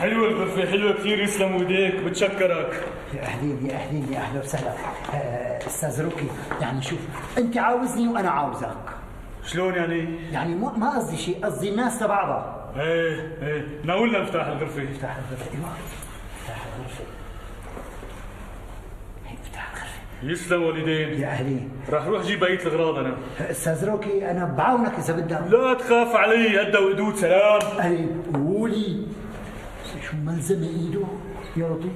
حلوة الغرفة، حلوة كثير، يسلم ايديك، بتشكرك. يا اهلين يا اهلين، يا اهلا وسهلا. استاذ روكي، يعني شوف، انت عاوزني وانا عاوزك. شلون يعني؟ يعني ما قصدي شيء، قصدي الناس لبعضها. ايه ناولنا نفتح الغرفة. افتح الغرفة، ايوه افتح الغرفة، افتح الغرفة. يسلم والدين. يا اهلين. راح روح جيب بقية الاغراض انا. استاذ روكي انا بعاونك اذا بدك. لا تخاف علي، قدها وقدود. سلام. اهلين. قولي شو ملزمة ايده يا لطيف.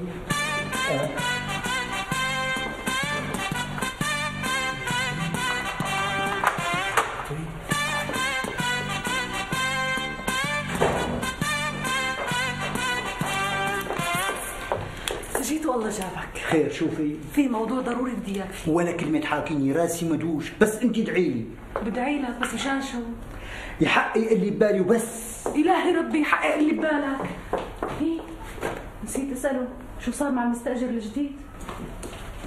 جيت والله جابك. خير، شوفي، في موضوع ضروري بدي اياك فيه. ولا كلمة حاكيني، راسي مدوش، بس انت ادعي لي. بدعي لك بس مشان شو؟ يحقق اللي ببالي وبس. الهي ربي يحقق اللي ببالك. ايه نسيت اساله شو صار مع المستاجر الجديد؟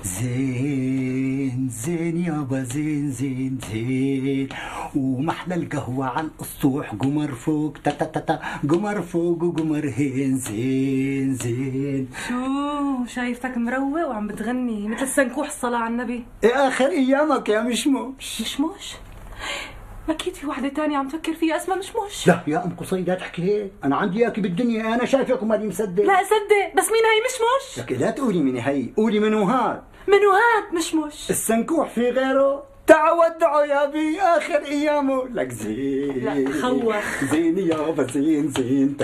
زين زين يابا، زين زين زين، ومحلى القهوة عن السطوح، قمر فوق تا تا تا تا، قمر فوق وقمر هين، زين زين. شو شايفتك مروق وعم بتغني مثل السنكوح الصلاة على النبي. يا اخر ايامك يا مشمش. مشموش؟ اكيد في وحدة تانية عم تفكر فيها اسمها مشموش. لا يا ام قصي لا تحكي هيك، انا عندي اياك بالدنيا، انا شايفك وماني مصدق. لا صدق، بس مين هي مشموش؟ لك لا تقولي من هي، قولي منو هاد. منو هاد مشموش؟ السنكوح في غيره؟ تعودعوا يا بي اخر ايامه، لك زين. لا خوخ. زين يابا، زين زين.